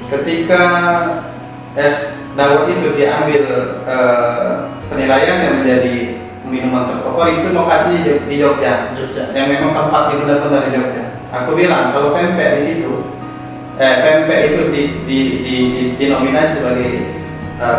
Ketika es dawet itu diambil penilaian yang menjadi minuman terfavorit, itu lokasi di Jogja, yang memang tempat benar-benar di Jogja. Aku bilang kalau pempek di situ, pempek itu dinominasi sebagai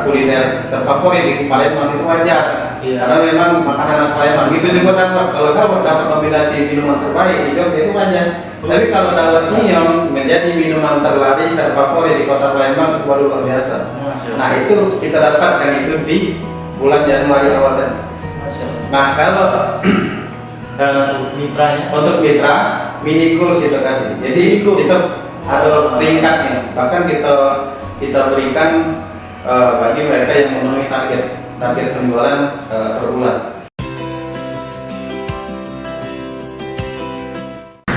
kuliner terfavorit di Palembang itu wajar, karena memang makanan khas Palembang. Itu juga kalau dapat nominasi minuman terbaik di Jogja itu wajar. Tapi kalau dawet inyong menjadi minuman terlaris terfavorit di kota Palembang, itu baru luar biasa. Nah itu kita dapatkan itu di bulan Januari awal tadi. Nah kalau untuk mitra mini course kita kasih. Jadi itu ada peringkatnya. Bahkan kita berikan bagi mereka yang memenuhi target penjualan per bulan.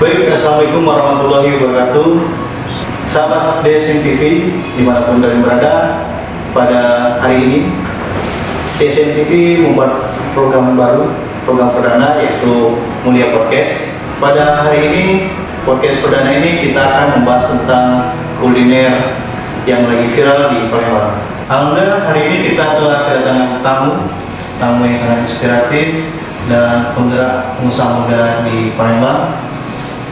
Baik, assalamualaikum warahmatullahi wabarakatuh. Sahabat DSM TV dimanapun kalian berada, pada hari ini DSM TV membuat program baru, program perdana, yaitu Mulia Podcast. Pada hari ini, podcast perdana ini kita akan membahas tentang kuliner yang lagi viral di Palembang. Alhamdulillah hari ini kita telah kedatangan tamu yang sangat inspiratif dan penggerak pengusaha muda di Palembang.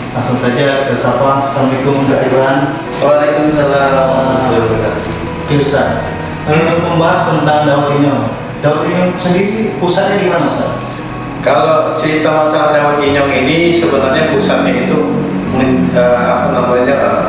Langsung saja kita sapa. Assalamualaikum Kak Iwan. Waalaikumsalam. Ustaz, membahas tentang dawet inyong. Dawet inyong sendiri pusatnya di mana, Ustaz? Kalau cerita masalah dawet inyong ini sebenarnya pusatnya itu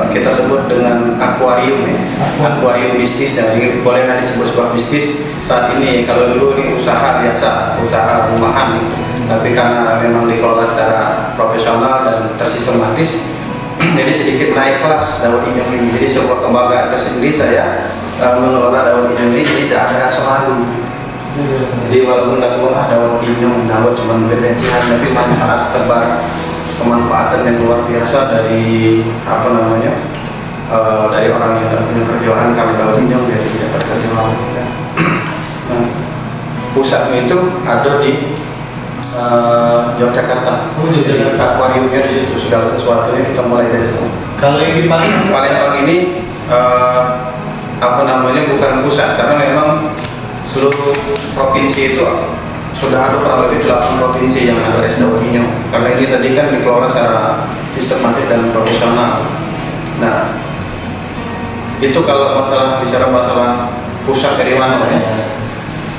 kita sebut dengan akuarium ya. Akuarium bisnis, jadi boleh nanti disebut sebuah bisnis saat ini. Kalau dulu ini usaha biasa, usaha rumahan gitu. Tapi karena memang dikelola secara profesional dan tersistematis, jadi sedikit naik kelas dawet inyong ini. Jadi sebuah kebanggaan tersendiri saya mengelola dawet inyong ini, tidak ada selalu. Jadi walaupun nggak cuma dawet inyong, dawet cuma berlebihan, tapi manfaat tebar, kemanfaatan yang luar biasa dari dari orang yang tidak punya kerjaan karena dawet inyong dia tidak dapat kerjaan. Nah, pusatnya itu ada di Yogyakarta. Jadi akuariumnya di situ, segala sesuatunya kita mulai dari sana. Kalau yang di Palembang ini bukan pusat, karena memang seluruh provinsi itu sudah ada kurang lebih 8 provinsi yang ada es dawet inyong. Karena ini tadi kan dikelola secara sistematis dan profesional. Nah, itu kalau bicara masalah pusat dari mana ya.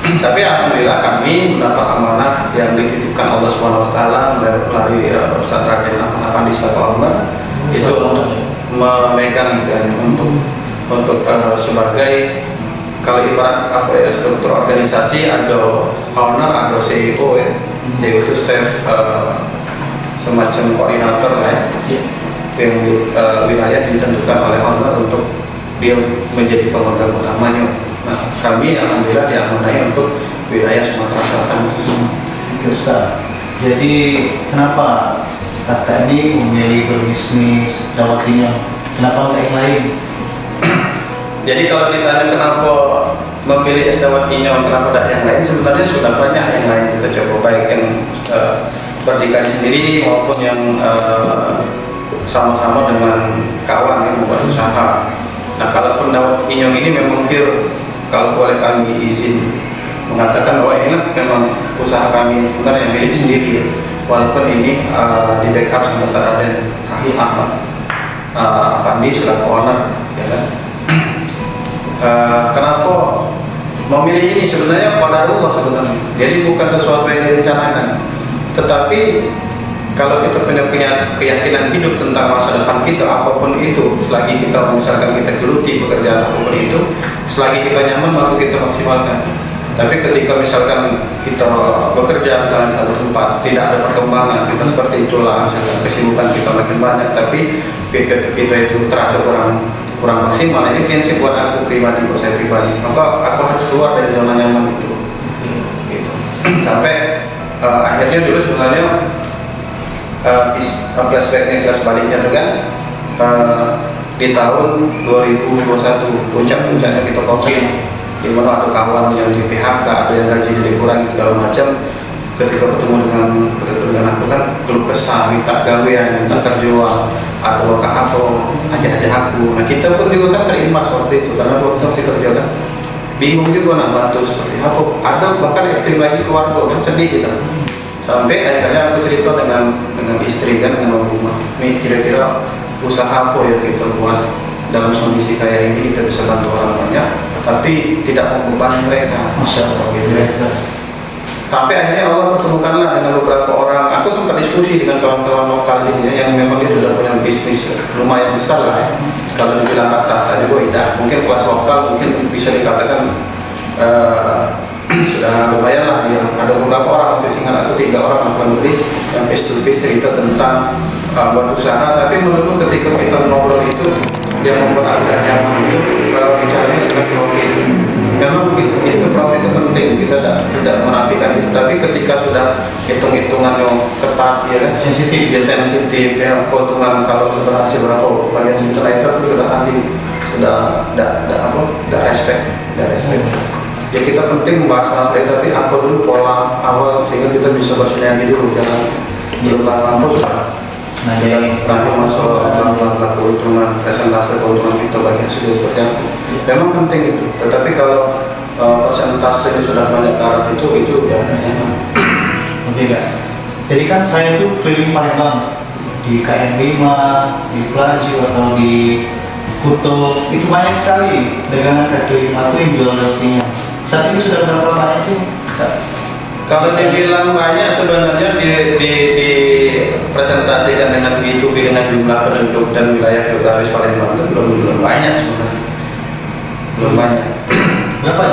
Tapi alhamdulillah kami mendapat amanah yang dititipkan Allah SWT melalui Ustaz Raden Ahmad Afandi Syakallah itu untuk memegang untuk sebagai, kalau ibarat struktur organisasi ada owner, ada CEO ya. CEO itu chef, semacam koordinator lah ya. Yang wilayah ditentukan oleh owner untuk dia menjadi pemegang utamanya. Nah, kami alhamdulillah diamanai untuk wilayah Sumatera Selatan khususnya. Jadi kenapa kakak ini memilih berbisnis dawet inyong? Kenapa nggak yang lain? Jadi kalau ditanya kenapa memilih es dawet inyong, kenapa tidak yang lain, sebenarnya sudah banyak yang lain kita coba, baik yang berdikari sendiri maupun yang sama-sama dengan kawan yang membuat usaha. Nah, kalau dawet inyong ini memang kalau boleh kami izin mengatakan bahwa ini memang usaha kami sebenarnya milik sendiri ya. Walaupun ini di backup sama Ustaz Raden Ahmad Afandi selaku owner ya kan. Kenapa memilih ini? Sebenarnya qadarullah sebenarnya. Jadi bukan sesuatu yang direncanakan. Tetapi kalau kita punya keyakinan hidup tentang masa depan kita, apapun itu, selagi kita misalkan kita geluti pekerjaan apapun itu, selagi kita nyaman maka kita maksimalkan. Tapi ketika misalkan kita bekerja misalnya di satu tempat, tidak ada perkembangan, kita seperti itulah, misalkan kesibukan kita makin banyak, tapi feedback kita itu terasa kurang maksimal. Ini prinsip buat aku pribadi, buat saya pribadi. Maka aku harus keluar dari zona nyaman itu. Gitu. Sampai akhirnya dulu sebenarnya flashbacknya kelas baliknya itu kan di tahun 2021 puncaknya kita COVID, di mana ada kawan yang di PHK, ada yang gajinya dikurangi segala macam. Ketika bertemu dengan aku kan keluh kesah, minta gawean, minta kerjaan, atau apa ajak-ajak aku. Nah kita pun juga kan terimbas waktu itu karena waktu masih kerja kan, bingung juga nak bantu seperti apa. Ada bahkan ekstrim lagi keluarga kan, sedih kita. Sampai akhirnya aku cerita dengan istri kan, dengan rumah. Nih kira-kira usaha apa yang kita buat dalam kondisi kayak ini kita bisa bantu orang banyak, tapi tidak membebani mereka. Masya Allah, gitu. Sampai akhirnya Allah pertemukanlah dengan beberapa orang. Aku sempat diskusi dengan kawan-kawan lokal ini yang memang dia sudah punya bisnis lumayan besar lah ya. Kalau dibilang raksasa juga tidak, mungkin kelas lokal mungkin bisa dikatakan sudah lumayan lah dia. Ada beberapa orang, untuk singkat aku 3 orang aku beri yang face to face cerita tentang buat usaha. Tapi menurutku ketika kita ngobrol itu, dia membuat aku dan nyaman itu bicaranya dengan profit. Memang itu profit itu penting, kita tidak menafikan itu. Tapi ketika sudah hitung-hitungan yang ketat, ya kan, sensitif, ya keuntungan kalau berhasil berapa bagian setelah itu aku sudah hati, sudah respect. Ya kita penting membahas masalah itu, tapi apa dulu pola awal sehingga kita bisa bersinergi dulu, jangan belum lama sudah. Nah, jadi masalah keuntungan, presentase keuntungan kita bagi hasil seperti apa. Memang penting itu, tetapi kalau presentase sudah banyak ke arah itu ya enak. Oke Kak. Jadi kan saya itu keliling Palembang di KM5, di Pelaju atau di Kuto, itu banyak sekali dagangan kaki lima itu yang jual rotinya. Saat ini sudah berapa banyak sih Kak? Kalau dibilang banyak sebenarnya dipresentasikan dengan B2B dengan jumlah penduduk dan wilayah geografis Palembang itu belum banyak sebenarnya. Belum banyak. Berapa?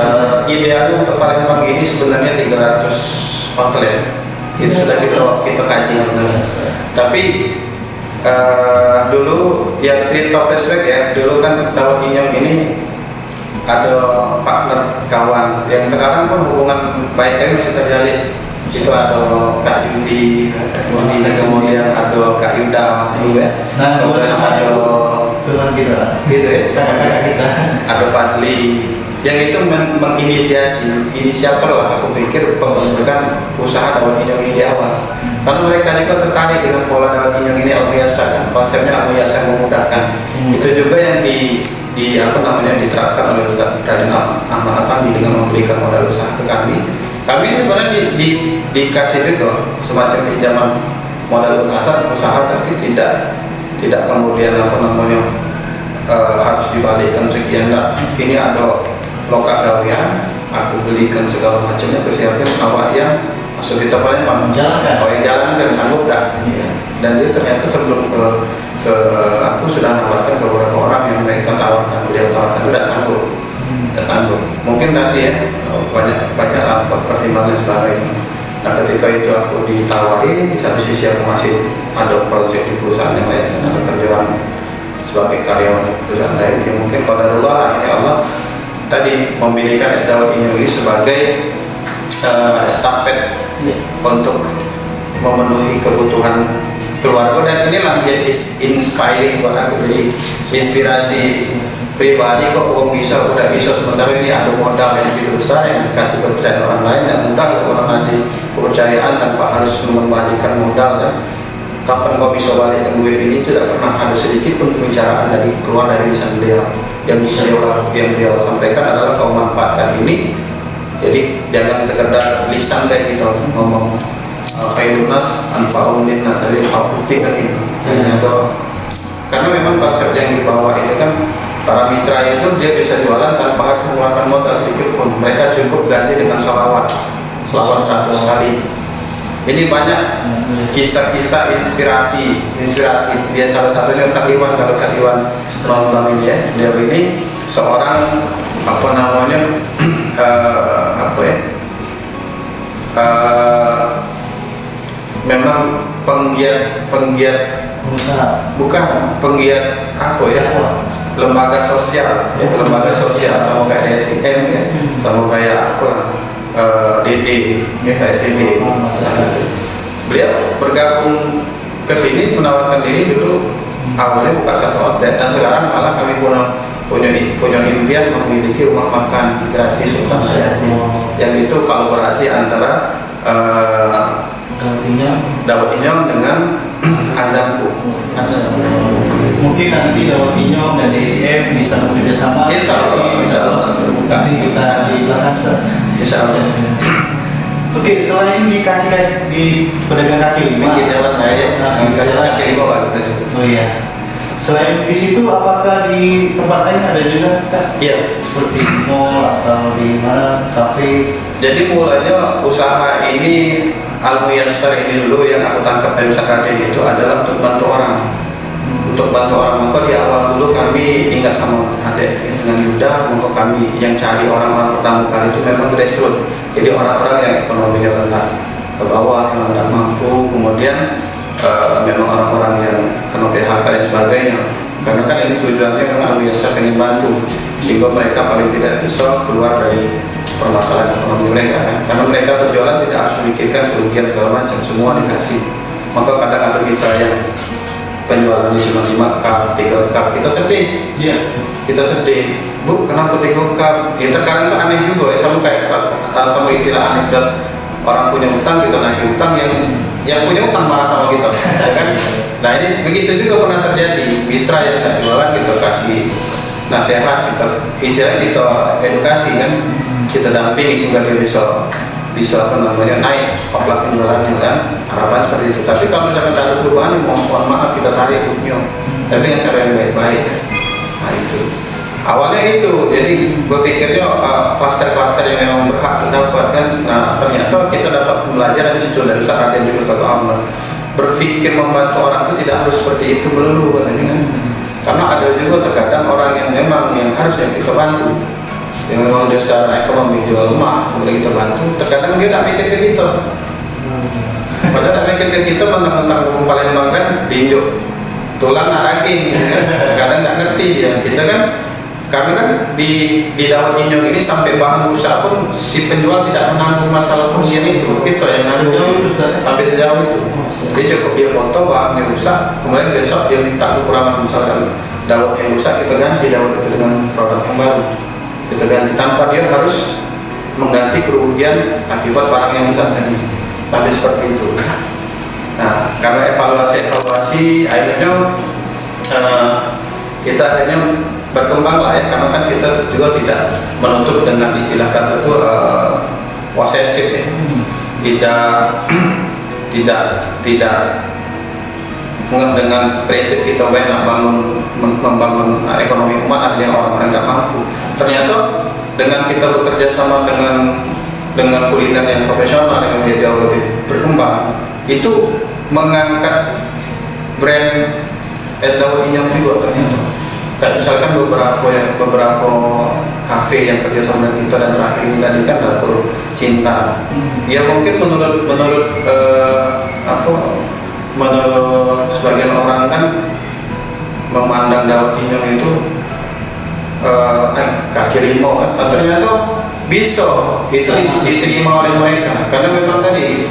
Idealnya untuk Palembang ini sebenarnya 300 outlet. Itu sudah kita kaji sebenarnya. Tapi dulu yang cerita flashback ya, dulu kan Dawat Inyong ini ada partner kawan yang sekarang pun hubungan baiknya masih terjalin. Itu ada Kak Yudi, kemudian ada Kak Yuda juga. Nah, kemudian ada teman kita, gitu ya, kakak-kakak kita. Ada Fadli. Yang itu inisiator lah. Aku pikir pembentukan usaha Dawat Inyong ini di awal. Karena mereka juga tertarik dengan pola Dawat Inyong ini Al-Biasa kan. Konsepnya Al-Biasa memudahkan. Itu juga yang diterapkan oleh Ustaz Raden Ahmad Afandi dengan memberikan modal usaha ke kami. Kami itu sebenarnya dikasih itu semacam pinjaman modal usaha, tapi tidak kemudian harus dibalikkan sekian. Ini ada lokal gawean, aku belikan segala macamnya, persiapkan awak yang masuk kita paling menjalankan, yang jalan dan sanggup dah. Dan dia ternyata sebelum ke aku sudah menawarkan ke beberapa orang yang mereka tawarkan, beliau tawarkan tidak sanggup. Mungkin tadi ya banyak rapat pertimbangan sebagainya. Nah ketika itu aku ditawari, di satu sisi aku masih ada proyek di perusahaan yang lain, dan ada kerjaan sebagai karyawan di perusahaan lain. Jadi mungkin qadarullah akhirnya Allah tadi memilihkan Es Dawat Inyong ini sebagai estafet untuk memenuhi kebutuhan keluarga, dan inilah menjadi inspiring buat aku, jadi inspirasi pribadi. Kok uang bisa, udah bisa, sementara ini ada modal yang begitu besar yang dikasih kepercayaan orang lain, dan mudah orang ngasih kepercayaan tanpa harus mengembalikan modal. Dan kapan kau bisa balikan duit ini, tidak pernah ada sedikit pun pembicaraan dari keluar dari lisan beliau. Yang beliau sampaikan adalah kau manfaatkan ini, jadi jangan sekedar lisan kayak kita ngomong Khairunas anfa'un linnas, tadi aku buktikan ini. Karena memang konsep yang dibawa ini kan, para mitra itu dia bisa jualan tanpa harus mengeluarkan modal sedikit pun. Mereka cukup ganti dengan sholawat 100 kali. Ini banyak kisah-kisah inspiratif. Dia salah satunya Ustaz Iwan. Kalau Ustaz Iwan nonton ini ya, dia ini seorang memang penggiat usaha, bukan penggiat lembaga sosial ya, lembaga sosial sama kayak DSIM ya, sama kayak DD ya, kayak DD. Beliau bergabung ke sini, menawarkan diri dulu awalnya buka satu outlet, dan sekarang malah kami punya impian memiliki rumah makan gratis Sultan Syahyatin, yang itu kolaborasi antara Dawat Inyong dengan Azamku. Mungkin nanti Dawat Inyong dan DSM bisa bekerja sama. Insya Allah terbuka. Nanti kita di belakang Ustaz. Insya Allah. Oke, selain di pedagang kaki lima, Bikin jalan aja, jalan kaki bawah gitu. Oh iya. Selain di situ, apakah di tempat lain ada juga Kak? Iya. Seperti mall atau di mana kafe? Jadi mulanya usaha ini Al-Muyassar ini dulu yang aku tangkap dari Ustaz Raden itu adalah untuk bantu orang. Untuk bantu orang, maka di awal dulu kami ingat sama adik dengan Yuda, maka kami yang cari orang-orang pertama kali itu memang grassroots. Jadi orang-orang yang ekonominya rendah ke bawah, yang tidak mampu, kemudian memang orang-orang yang kena PHK dan sebagainya. Karena kan ini tujuannya memang Al-Muyassar ingin bantu sehingga mereka paling tidak bisa keluar dari permasalahan ekonomi mereka kan? Karena mereka berjualan tidak harus memikirkan kerugian segala macam, semua dikasih. Maka kadang ada kita yang penjualan di cuma 5 cup, 3 cup, kita sedih. Iya. Kita sedih, Bu, kenapa 3 cup? Ya terkadang itu aneh juga ya, sama kayak sama istilah aneh dan orang punya utang, kita naik utang, yang punya utang marah sama kita, ya kan? Nah ini begitu juga pernah terjadi, mitra yang tidak jualan kita kasih nasihat, kita istilahnya kita edukasi kan, kita dampingi sehingga dia bisa apa namanya naik akhlak penjualannya kan, harapan seperti itu. Tapi kalau misalkan tak ada perubahan, mohon maaf kita tarik hukumnya, tapi dengan cara yang baik-baik ya. Nah itu awalnya itu, jadi gue pikirnya klaster-klaster yang memang berhak dapat kan. Nah ternyata kita dapat pembelajaran di situ dari Ustaz Raden juga Ustaz Ahmad, berpikir membantu orang itu tidak harus seperti itu melulu katanya kan. Karena ada juga terkadang orang yang memang yang harusnya kita bantu, yang memang dia secara ekonomi jual rumah, kemudian kita bantu, terkadang dia tak mikir ke kita. Padahal tak mikir ke kita, mentang-mentang Palembang kan diinjuk tulang nak daging gitu kan. Kadang tak ngerti dia. Kita kan, karena kan di Dawat Inyong ini sampai bahan rusak pun si penjual tidak menanggung masalah kerugian itu, kita yang nanggung sampai sejauh itu. Dia cukup dia foto bahan yang rusak, kemudian besok dia minta kekurangan misalkan dawat yang rusak, kita ganti dawat itu dengan produk yang baru. Kita ganti tanpa dia harus mengganti kerugian akibat barang yang rusak tadi. Sampai seperti itu. Nah, karena evaluasi akhirnya kita akhirnya berkembang lah ya, karena kan kita juga tidak menutup dengan istilah kata itu posesif ya. Tidak dengan prinsip kita nak membangun ekonomi umat artinya orang-orang tidak mampu. Ternyata dengan kita bekerja sama dengan kuliner yang profesional yang jauh lebih berkembang, itu mengangkat brand es dawat Inyong juga ternyata. Kayak misalkan beberapa kafe yang kerja sama dengan kita, dan terakhir ini tadi kan Dapur Cinta. Ya mungkin menurut sebagian orang kan memandang dawat Inyong itu kaki rimau kan. Ternyata bisa diterima oleh mereka karena memang tadi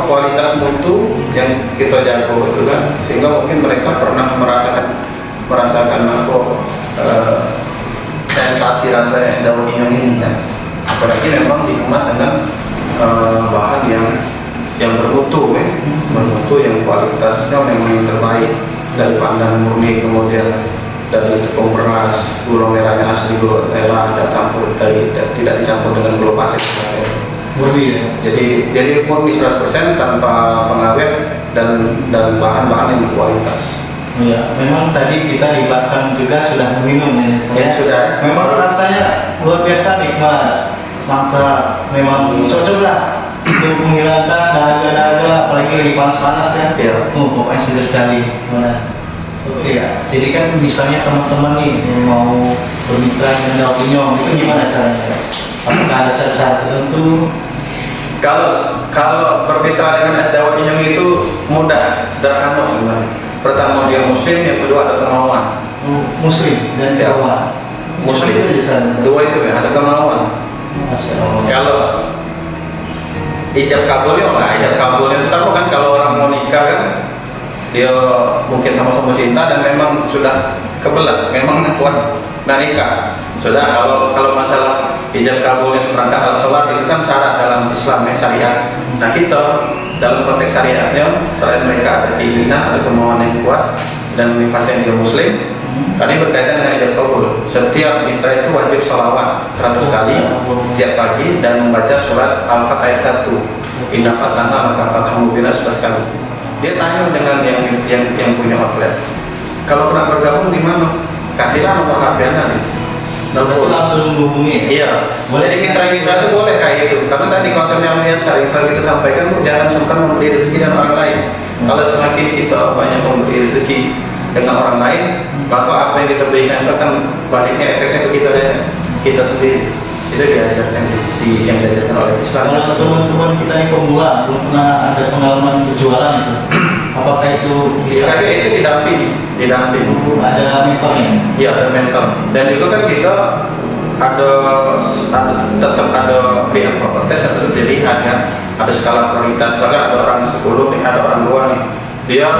kualitas mutu yang kita jago itu kan, sehingga mungkin mereka pernah merasakan sensasi rasa es dawat Inyong ini kan. Apalagi memang dikemas dengan bahan yang bermutu bermutu yang kualitasnya memang yang terbaik, dari pandan murni, kemudian dari tepung beras, gula merahnya asli gula merah, tidak dicampur dengan gula pasir. Murni ya. Jadi murni 100% tanpa pengawet dan bahan-bahan yang berkualitas. Ya, memang tadi kita di belakang juga sudah minum ya. Ya sudah. Memang rasanya luar biasa nikmat. Mantap, memang cocok lah untuk menghilangkan dahaga-dahaga, apalagi lagi panas-panas ya. Iya. Pokoknya segar sekali. Oke ya. Jadi kan misalnya teman-teman nih yang mau bermitra dengan Dawat Inyong, itu gimana caranya? Apakah ada syarat tertentu? Kalau bermitra dengan es dawat Inyong itu mudah, sederhana sebenarnya. Pertama dia muslim, yang kedua ada kemauan. Muslim dan kemauan. Muslim. Dua itu ya, ada kemauan. Kalau ijab kabulnya itu sama kan, kalau orang mau nikah kan dia mungkin sama-sama cinta dan memang sudah kebelat, memang kuat nikah. Sudah kalau masalah ijab kabulnya seperangkat alat sholat itu kan syarat dalam Islam syariat. Nah kita dalam konteks syariatnya, selain mereka ada keinginan, ada kemauan yang kuat, dan pasien juga muslim. Karena ini berkaitan dengan ijab kabul. Setiap mitra itu wajib sholawat 100 kali setiap pagi dan membaca surat Al-Fat ayat 1. Inna fatana maka fatahu mubina 11 kali. Dia tanya dengan yang punya outlet. Kalau kena bergabung di mana? Kasihlah nomor HP nanti. Berarti langsung hubungi. Iya. Jadi mitra-mitra itu boleh kayak gitu. Karena tadi konsep yang sering kita sampaikan, Bu, jangan sungkan memberi rezeki dan orang lain. Kalau semakin kita banyak memberi rezeki dengan orang lain, maka apa yang kita berikan itu akan baliknya efeknya ke kita sendiri. Itu diajarkan yang diajarkan oleh Islam. Kalau teman-teman kita yang pemula belum pernah ada pengalaman berjualan itu, apakah itu bisa? Sekali itu didampingi. Ada mentornya? Iya, ada mentor. Dan juga kan kita tetap ada pihak properti tetap dilihat kan. Ada skala prioritas. Misalkan ada orang 10 nih, ada orang 2 nih. Dia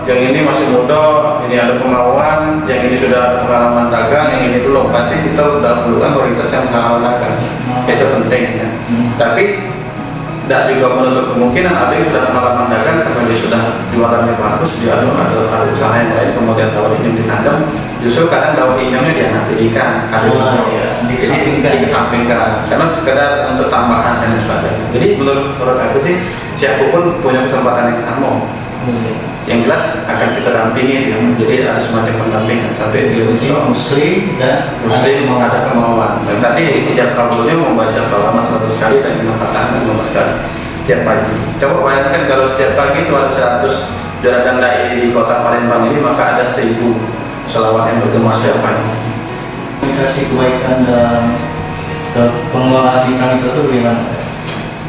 yang ini masih muda, ini ada kemauan, yang ini sudah ada pengalaman dagang, yang ini belum. Pasti kita dahulukan prioritas yang pengalaman dagang. Itu penting ya. Tapi tidak juga menutup kemungkinan ada yang sudah pengalaman dagang karena dia sudah jualannya bagus, dia ada usaha yang lain, kemudian dawat inyam ditandem. Justru kadang dawat inyamnya dia nantikan, dikesampingkan karena sekedar untuk tambahan dan sebagainya. Jadi menurut aku sih siapapun punya kesempatan yang sama. Yang jelas akan kita dampingi, jadi ada semacam pendampingan sampai dia bisa muslim ada kemauan. Dan tadi ijab kabulnya membaca selama 100 kali dan mengatakan 15 kali setiap pagi. Coba bayangkan kalau setiap pagi itu ada 100 juragan dai di kota Palembang ini, maka ada 1000 selawat yang bergema setiap pagi. Komunikasi kebaikan dalam pengelolaan mitra itu bagaimana?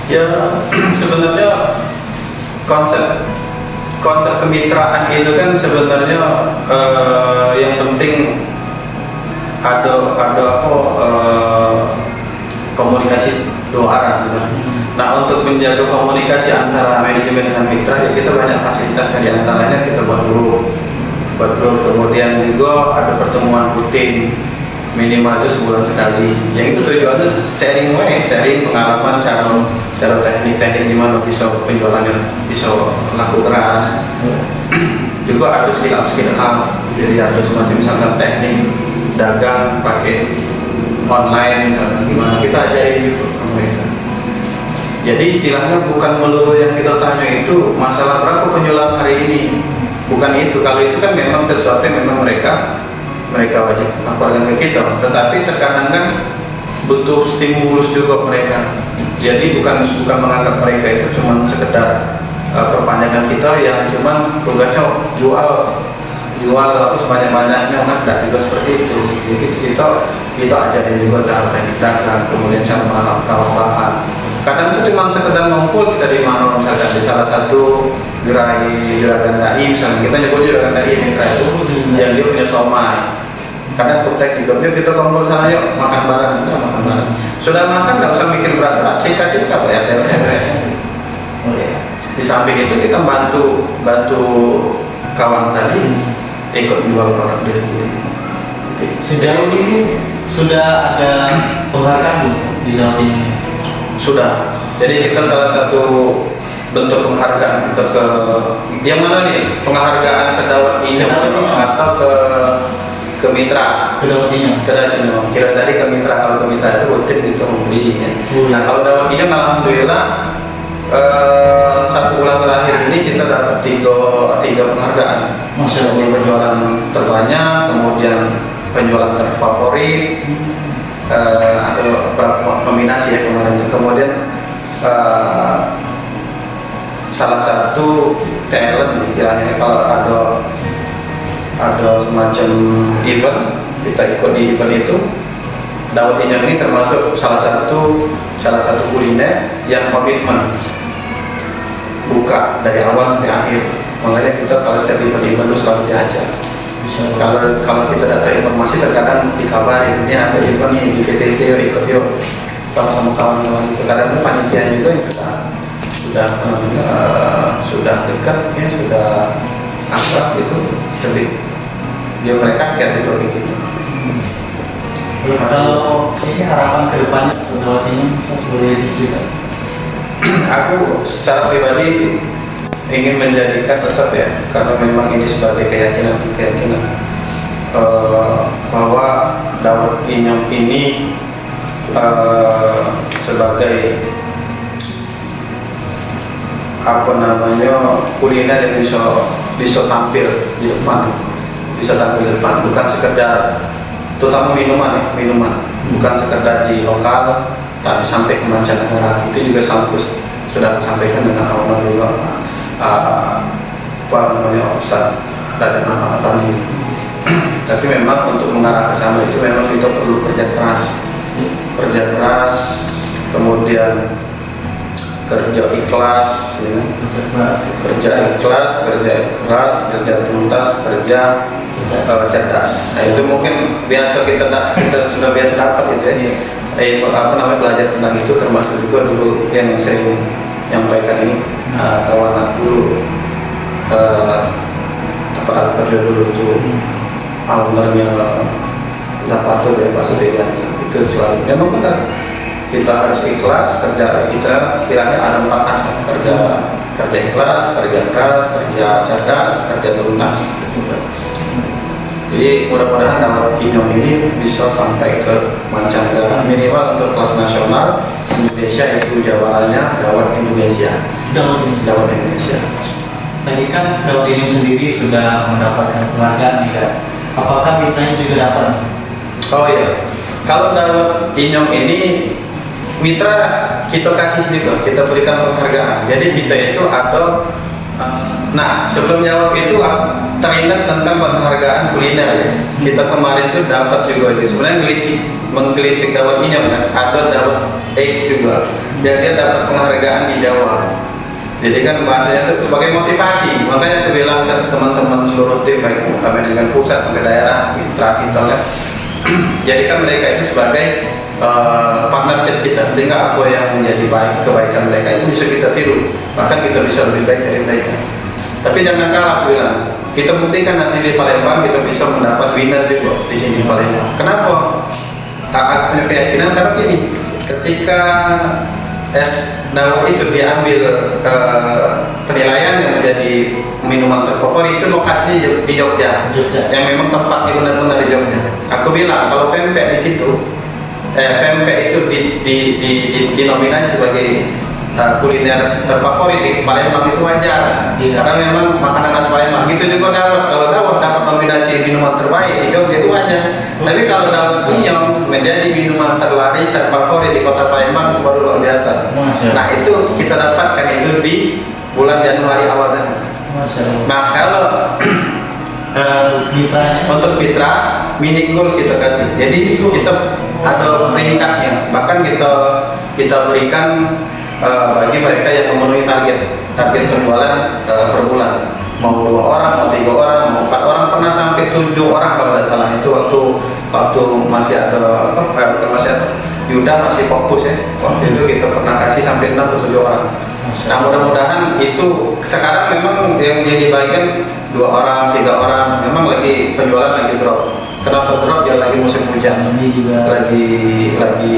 Ya sebenarnya konsep kemitraan itu kan sebenarnya yang penting ada komunikasi dua arah sebenarnya. Nah, untuk menjaga komunikasi antara manajemen dengan mitra, ya kita banyak fasilitas yang diantaranya kita buat grup, kemudian juga ada pertemuan rutin minimal itu sebulan sekali. Yang itu tujuannya sharing pengalaman cara teknik gimana bisa penjualannya bisa laku keras. Juga ada skill up, jadi ada semacam misalkan teknik dagang pakai online gimana kita ajarin gitu ke mereka. Jadi istilahnya bukan melulu yang kita tanya itu masalah berapa penjualan hari ini, bukan itu. Kalau itu kan memang sesuatu yang memang mereka wajib laporkan ke kita, tetapi terkadang kan butuh stimulus juga mereka. Jadi bukan menganggap mereka itu cuma sekedar perpanjangan kita yang cuma tugasnya jual sebanyak-banyaknya, kan tidak juga seperti itu. Jadi kita ajarin juga cara teknik dagang, kemudian cara menangkap bahan. Kadang itu cuma sekedar ngumpul kita di mana, misalkan di salah satu gerai juragan dai, misalnya kita nyebut juragan dai ini itu yang dia punya somai. Kadang kutek juga, yuk kita kumpul sana yuk makan bareng. Sudah makan nggak usah mikir berat-berat, cika-cika ya. Di samping itu kita bantu kawan tadi ikut jual produk dia sendiri. Sejauh ini sudah ada penghargaan di Jawa Timur? Sudah. Jadi kita salah satu bentuk penghargaan kita ke yang mana nih? Penghargaan ke dawat inyam atau ke mitra? Ke dawat inyam. Kira tadi ke mitra, kalau ke mitra itu rutin gitu membeli. Ya. Nah kalau dawat inyam alhamdulillah 1 bulan terakhir ini kita dapat tiga penghargaan. Jadi penjualan terbanyak, kemudian penjualan terfavorit, ada beberapa nominasi ya kemarin. Kemudian salah satu talent istilahnya, kalau ada semacam event, kita ikut di event itu. Dawat inyam ini termasuk salah satu kuliner yang komitmen buka dari awal sampai akhir. Makanya kita kalau setiap event itu selalu diajar. Kalau kita data informasi terkadang dikabarin, ini ada event nih di PTC, ikut yuk sama-sama kawan-kawan. Terkadang itu panitia juga yang kita sudah dekat, ya sudah akrab gitu. Jadi dia mereka care juga kayak gitu. Kalau ini harapan kedepannya Dawat Inyam boleh diceritakan? Aku secara pribadi ingin menjadikan tetap ya, karena memang ini sebagai keyakinan bahwa dawet inyong ini sebagai apa namanya kuliner yang bisa tampil di depan, bukan sekedar terutama minuman, bukan sekedar di lokal tapi sampai ke mancanegara. Itu juga sudah disampaikan dengan awal juga apa namanya Ustaz Raden Ahmad Tani. Tapi memang untuk mengarah ke sana itu memang kita perlu kerja keras, kemudian kerja ikhlas, ya. kerja keras, kerja tuntas, kerja cerdas. Nah, itu mungkin biasa kita sudah biasa dapat itu ya. Apa namanya belajar tentang itu, termasuk juga dulu yang sering menyampaikan ini kawan aku tempat kerja dulu itu ownernya Zapato ya Pak Sutian, itu selalu memang benar kita harus ikhlas kerja, istilahnya ada 4 asal: kerja ikhlas, kerja keras, kerja cerdas, kerja tuntas. Jadi mudah-mudahan dawet inyong ini bisa sampai ke mancanegara, minimal untuk kelas nasional Indonesia itu jawabannya dawet Indonesia. Tadi kan dawet inyong sendiri sudah mendapatkan penghargaan nih Kak. Apakah mitranya juga dapat? Oh iya, kalau dawet inyong ini mitra kita kasih juga, kita berikan penghargaan. Jadi kita itu ada, nah sebelum jawab itu teringat tentang penghargaan kuliner ya. Kita kemarin itu dapat juga itu. Sebenarnya menggelitik dawet inyong, ada dawet X juga. Jadi dia dapat penghargaan di Jawa. Jadi kan bahasanya itu sebagai motivasi. Makanya aku bilang ke teman-teman seluruh tim, baik manajemen pusat sampai daerah, mitra kita kan. Jadikan mereka itu sebagai partnership kita, sehingga apa yang menjadi kebaikan mereka itu bisa kita tiru, bahkan kita bisa lebih baik dari mereka. Tapi jangan kalah, aku bilang kita buktikan nanti di Palembang kita bisa mendapat winner juga di sini di Palembang. Kenapa? Aku punya keyakinan karena gini, ketika es dawet itu diambil penilaian yang menjadi minuman terfavorit itu lokasinya di Jogja, yang memang tempatnya benar-benar di Jogja. Aku bilang kalau pempek di situ, pempek itu dinominasi sebagai kuliner terfavorit di Palembang itu wajar, karena memang makanan khas Palembang. Itu juga kalau dapat nominasi minuman terbaik di Jogja itu wajar. Tapi kalau dawet inyong menjadi minuman terlaris terfavorit di kota Palembang itu baru luar biasa. Nah itu kita dapatkan itu di bulan Januari awal tadi. Nah kalau untuk mitra mini goals kita kasih. Jadi kita ada peringkatnya, bahkan kita berikan bagi mereka yang memenuhi target penjualan per bulan, mau 2 orang, mau 3 orang, mau 4 orang, pernah sampai 7 orang kalau tidak salah. Itu waktu masih ada Yuda masih fokus ya. Waktu itu kita pernah kasih sampai 6 atau 7 orang. Nah mudah-mudahan itu sekarang memang yang menjadi bagian 2 orang, 3 orang, memang lagi penjualan lagi drop. Kenapa drop? Ya lagi musim hujan. Ini juga lagi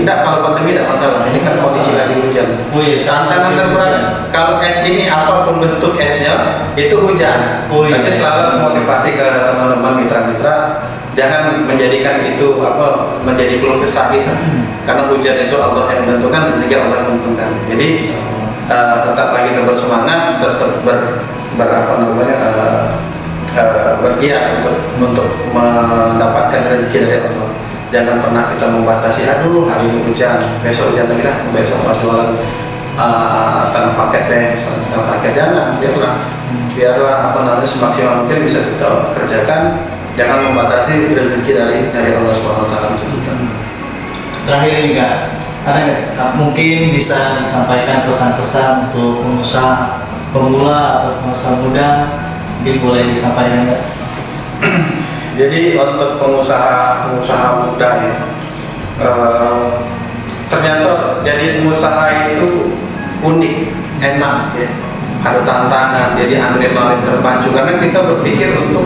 enggak, kalau pandemi tidak masalah. Ini kan posisi lagi hujan. Tantangan terberat kalau es ini apapun bentuk esnya itu hujan. Tapi selalu motivasi ke teman-teman mitra-mitra, jangan menjadikan itu menjadi keluh kesah kita. Karena hujan itu Allah yang menentukan, rezeki Allah yang menentukan. Jadi tetaplah kita bersemangat, tetap bergiat untuk mendapatkan rezeki dari Allah. Jangan pernah kita membatasi, aduh hari ini hujan, besok hujan lagi dah, besok mau jualan setengah paket deh, setengah paket. Jangan, biarlah semaksimal mungkin bisa kita kerjakan. Jangan membatasi rezeki dari Allah SWT untuk kita. Terakhir ini Kak, ada nggak mungkin bisa disampaikan pesan-pesan untuk pengusaha pemula atau pengusaha muda? Mungkin boleh disampaikan Kak. Jadi untuk pengusaha muda ya, ternyata jadi pengusaha itu unik, enak ya, ada tantangan, jadi adrenalin terpacu karena kita berpikir untuk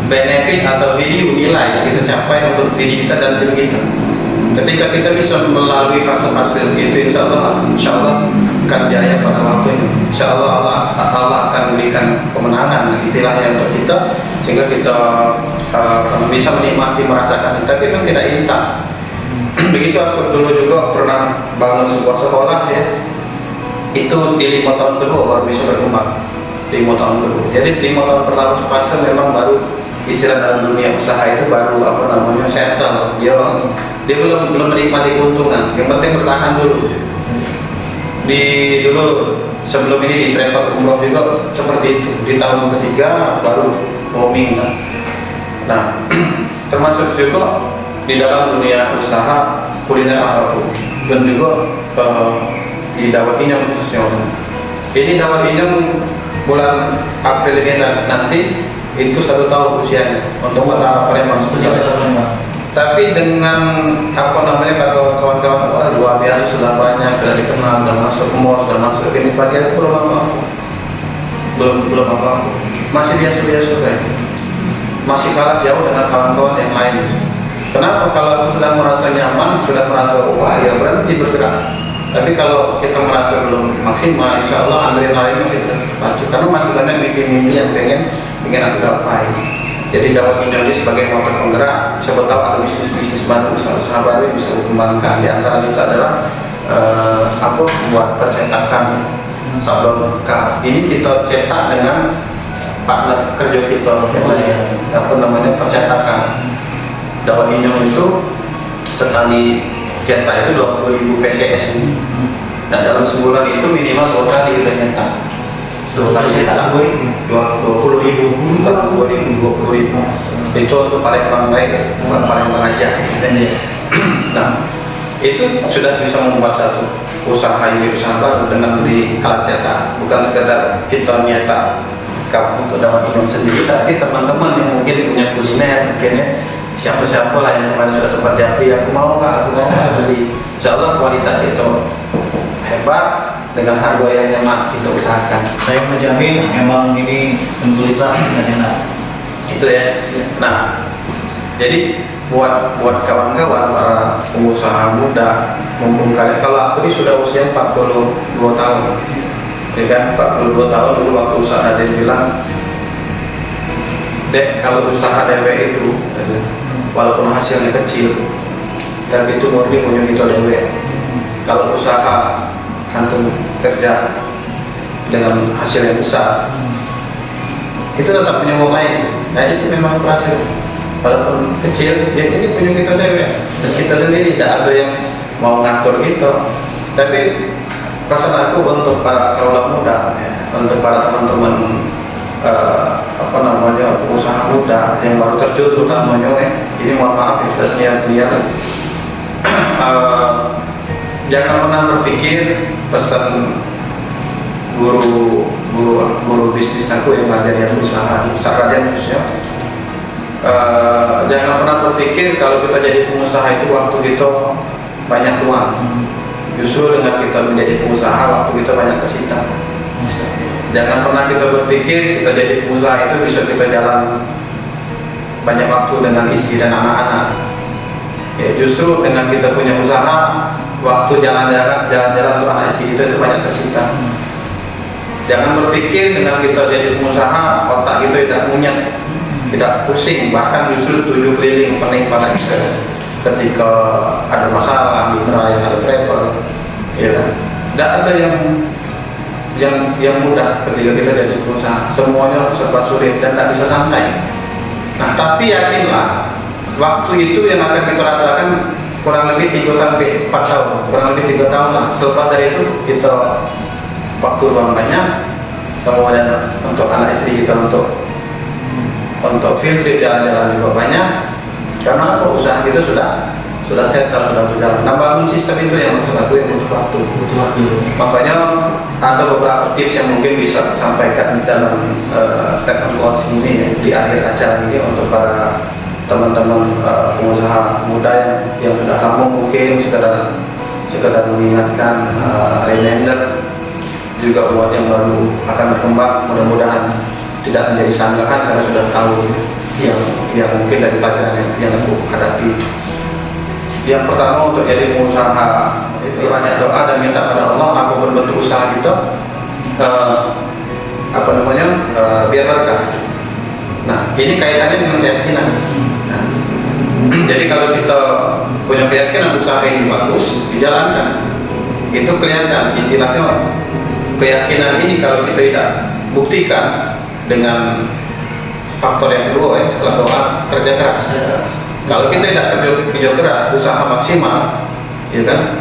benefit atau nilai yang kita capai untuk diri kita dan tim kita. Ketika kita bisa melalui fase-fase itu, insya Allah akan jaya pada waktunya. Insya Allah Allah akan berikan kemenangan istilahnya untuk kita, sehingga kita bisa menikmati, merasakan. Tapi memang tidak instan. Begitu aku dulu juga pernah bangun sebuah sekolah ya, itu di 5 tahun kedua baru bisa berkembang. 5 tahun kedua. Jadi 5 tahun pertama itu fase memang baru istilah dalam dunia usaha itu baru settle. Dia belum menikmati keuntungan. Yang penting bertahan dulu. Dulu sebelum ini di travel umroh juga seperti itu. Di tahun ketiga baru booming kan. Nah, termasuk juga di dalam dunia usaha kuliner apapun, dan juga di Dawat Inyong khususnya. Ini Dawat Inyong bulan April ini nanti itu 1 tahun usianya untuk kota Palembang. Tapi dengan kata kawan-kawan, wah luar biasa, sudah banyak, sudah dikenal, sudah masuk mall, sudah masuk ini, bagian belum apa-apa, masih biasa-biasa kayak, masih kalah jauh dengan kawan-kawan yang lain. Kenapa? Kalau aku sudah merasa nyaman, sudah merasa wah ya berhenti bergerak. Tapi kalau kita merasa belum maksimal, insya Allah adrenalin masih terus terpacu, karena masih banyak mimpi-mimpi yang pengen aku gapai. Jadi Dawat Inyong ini sebagai motor penggerak, siapa tahu ada bisnis-bisnis baru, usaha-usaha baru yang bisa dikembangkan. Di antara itu adalah buat percetakan sablon K. Ini kita cetak dengan partner kerja kita, percetakan. Dawat Inyong itu sekali cetak itu 20.000 PCS. Nah dalam sebulan itu minimal 2 kali kita nyetak. 2 kali cetak 20.000, 20.000. Itu untuk Palembang baik, bukan Palembang aja. Nah itu sudah bisa membuat satu usaha baru dengan beli alat cetak, bukan sekedar kita nyetak kamu untuk Dawat Inyong sendiri, tapi teman-teman yang mungkin punya kuliner, mungkin ya siapa-siapa lah yang kemarin sudah sempat japri, aku mau nggak beli. Insya Allah kualitas itu hebat dengan harga yang nyaman kita usahakan. Saya menjamin memang ini simbolisasi dan enak. Itu ya. Nah, jadi buat kawan-kawan para pengusaha muda, mumpung kalian, kalau aku ini sudah usia 42 tahun, ya kan, 42 tahun dulu waktu usaha ada yang bilang, Dek, kalau usaha DW itu walaupun hasilnya kecil, tapi itu murni punya itu DW. Kalau usaha antum kerja dengan hasil yang besar, itu tetap punya mau lain. Nah itu memang berhasil, walaupun kecil, ya ini punya kita DW. Dan kita sendiri tidak ada yang mau ngatur gitu. Tapi pesan aku untuk para kaula muda, ya, untuk para teman-teman pengusaha muda yang baru terjun terutamanya, ini mohon maaf ya sudah senior, jangan pernah berpikir pesan guru bisnis aku yang ngajarin usaha kalian khususnya, jangan pernah berpikir kalau kita jadi pengusaha itu waktu kita banyak uang. Justru dengan kita menjadi pengusaha, waktu kita banyak tersita. Jangan pernah kita berpikir kita jadi pengusaha itu bisa kita jalan banyak waktu dengan istri dan anak-anak. Ya, justru dengan kita punya usaha, waktu jalan-jalan untuk anak istri itu banyak tersita. Jangan berpikir dengan kita jadi pengusaha, otak kita tidak munyet, tidak pusing, bahkan justru 7 keliling pening pada kita ketika ada masalah, mitra yang ada travel, ya kan? Tidak ada yang mudah ketika kita jadi pengusaha, semuanya serba sulit dan tak bisa santai. Nah, tapi yakinlah, waktu itu yang akan kita rasakan kurang lebih 3 sampai 4 tahun, kurang lebih 3 tahun lah. Selepas dari itu kita waktu luang banyak, kemudian untuk anak istri kita untuk field trip, jalan-jalan juga banyak. Karena apa? Usaha kita sudah settle, sudah berjalan. Nah, bangun sistem itu yang maksud aku yang butuh waktu. Makanya ada beberapa tips yang mungkin bisa sampaikan dalam statement closing ini ya, di akhir acara ini untuk para teman-teman pengusaha muda yang sudah lama mungkin sekedar mengingatkan, reminder juga buat yang baru akan berkembang, mudah-mudahan tidak menjadi sanggahan karena sudah tahu yang mungkin dari pelajaran yang aku hadapi. Yang pertama, untuk jadi pengusaha banyak doa dan minta pada Allah apapun bentuk usaha kita biar berkah. Nah, ini kaitannya dengan keyakinan. Nah, jadi kalau kita punya keyakinan usaha ini bagus, dijalankan, itu kelihatan istilahnya. Keyakinan ini kalau kita tidak buktikan dengan faktor yang kedua ya, setelah doa, kerja keras. Kalau kita tidak kerja keras, usaha maksimal, ya kan?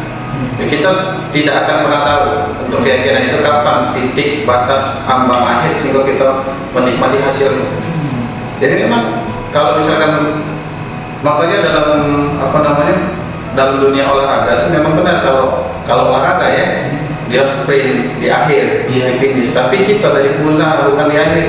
Ya, kita tidak akan pernah tahu untuk keyakinan itu kapan titik batas ambang akhir sehingga kita menikmati hasilnya. Jadi memang kalau misalkan makanya dalam dunia olahraga itu memang benar kalau olahraga ya dia sprint di akhir, di finish. Tapi kita dari usaha bukan di akhir,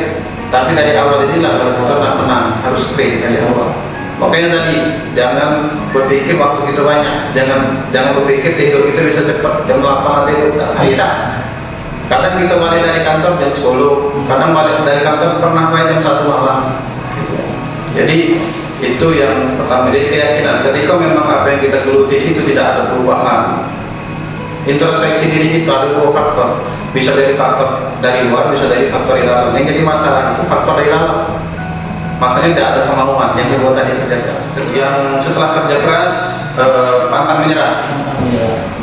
tapi dari awal inilah kalau kita nak menang harus sprint dari awal. Makanya tadi jangan berpikir waktu kita banyak, jangan berpikir tidur kita bisa cepat jam 8 tidur, acak. Kadang kita balik dari kantor jam 10, kadang balik dari kantor pernah main jam 1 malam. Gitu. Jadi itu yang pertama, jadi keyakinan. Ketika memang apa yang kita geluti itu tidak ada perubahan, introspeksi diri kita ada dua faktor, bisa dari faktor dari luar, bisa dari faktor dari dalam. Yang jadi masalah itu faktor dari dalam. Maksudnya tidak ada kemauan. Yang kedua tadi kerja keras. Yang setelah kerja keras pantang menyerah.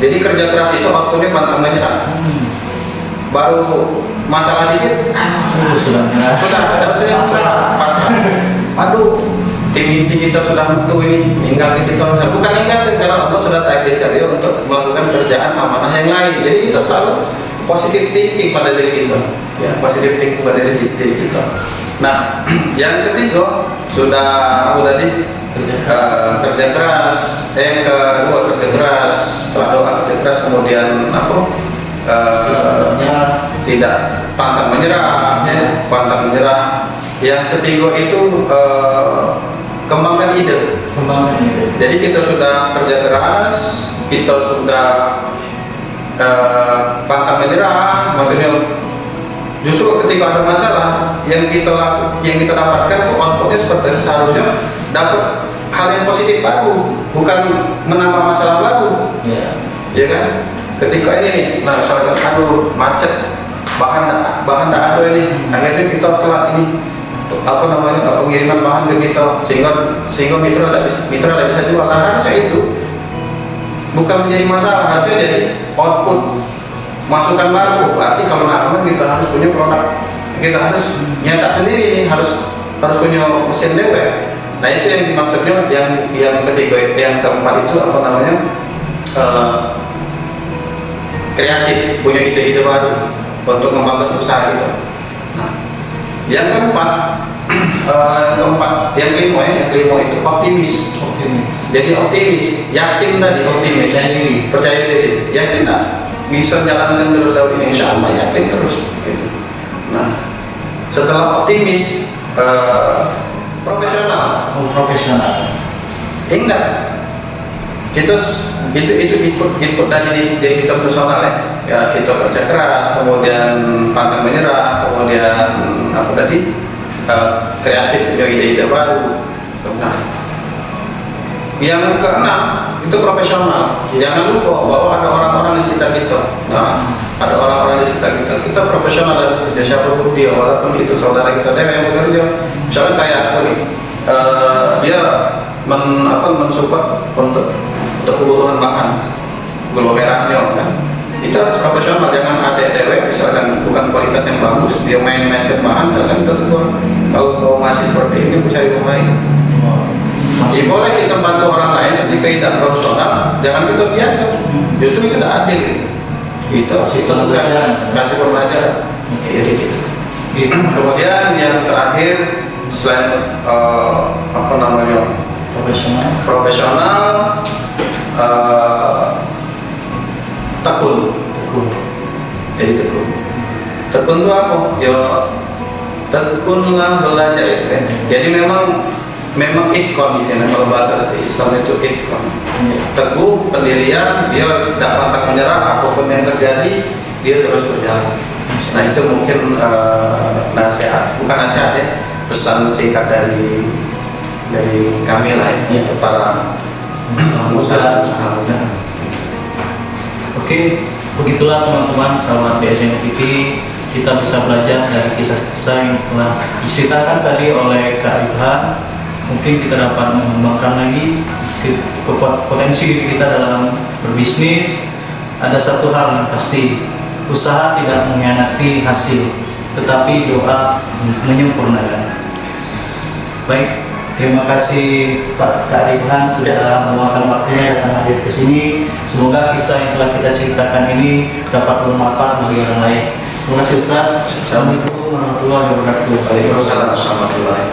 Jadi kerja keras itu outputnya pantang menyerah. Baru masalah dikit, sudah pasrah. Aduh, tim inti kita sudah mutu ini, tinggal kita bukan ingat karena Allah sudah takdirkan dia untuk melakukan kerjaan amanah yang lain. Jadi kita selalu positive thinking pada diri kita, ya, positive thinking pada diri kita. Nah, yang ketiga sudah tadi kerja keras, kedua kerja keras, setelah doa kerja keras, kemudian tidak pantang menyerah, ya, pantang menyerah. Yang ketiga itu kembangkan ide. Jadi kita sudah kerja keras, kita sudah pantang menyerah, maksudnya justru ketika ada masalah yang kita dapatkan itu outputnya seperti seharusnya dapat hal yang positif baru, bukan menambah masalah baru. Ya kan? Ketika ini nih, nah misalkan aduh macet, bahan tidak ada ini, akhirnya kita telat ini pengiriman bahan ke kita sehingga mitra tidak bisa jual. Nah, harusnya itu bukan menjadi masalah, harusnya jadi output masukan baru. Berarti kalau nak kita harus punya produk, kita harus nyetak sendiri nih, harus punya mesin dewek. Nah itu yang maksudnya yang ketiga, yang keempat itu kreatif, punya ide-ide baru untuk membangun usaha kita. Nah, yang keempat, yang kelima itu optimis. Jadi optimis, yakin tadi optimis, percaya diri, yakin tak bisa jalankan terus tahun ini, insya Allah yakin terus. Gitu. Nah, setelah optimis, profesional. Ingat, kita itu input dari kita personal ya, kita kerja keras, kemudian pantang menyerah, kemudian kreatif, punya ide-ide baru. Nah, yang keenam itu profesional. Jangan lupa bahwa ada orang-orang di sekitar kita. Nah, ada orang-orang di sekitar kita. Kita profesional dalam kerja, siapapun dia, walaupun itu saudara kita yang bekerja. Misalnya kayak aku nih, dia mensupport untuk kebutuhan bahan gula merahnya kan. Itu harus profesional, jangan ada dewek misalkan bukan kualitas yang bagus, dia main-mainkan bahan, jangan kita tegur. Kalau masih seperti ini, cari yang lain. Jadi boleh kita bantu orang lain ketika tidak profesional, jangan kita biarkan. Justru itu tidak adil. Itu kasih pembelajaran. Jadi gitu. Kemudian yang terakhir selain profesional, tekun. Jadi tekun. Tekun itu apa? Ya tekunlah belajar itu kan. Jadi memang ikhwan di sini, kalau bahasa Islam itu ikhwan. Teguh, pendirian, dia tidak pantang menyerah, apapun yang terjadi dia terus berjalan. Nah itu mungkin nasihat, bukan nasihat ya, pesan singkat dari kami lah ya, para usaha muda. Oke, begitulah teman-teman sahabat DSM TV, kita bisa belajar dari kisah-kisah yang telah diceritakan tadi oleh Kak Ilham. Mungkin kita dapat mengembangkan lagi potensi diri kita dalam berbisnis. Ada satu hal yang pasti, usaha tidak mengkhianati hasil, tetapi doa menyempurnakan. Baik, terima kasih Pak Ilham sudah meluangkan waktunya datang hadir ke sini. Semoga kisah yang telah kita ceritakan ini dapat bermanfaat bagi orang lain. Terima kasih Ustaz. Assalamualaikum warahmatullahi wabarakatuh. Waalaikumsalam warahmatullahi wabarakatuh.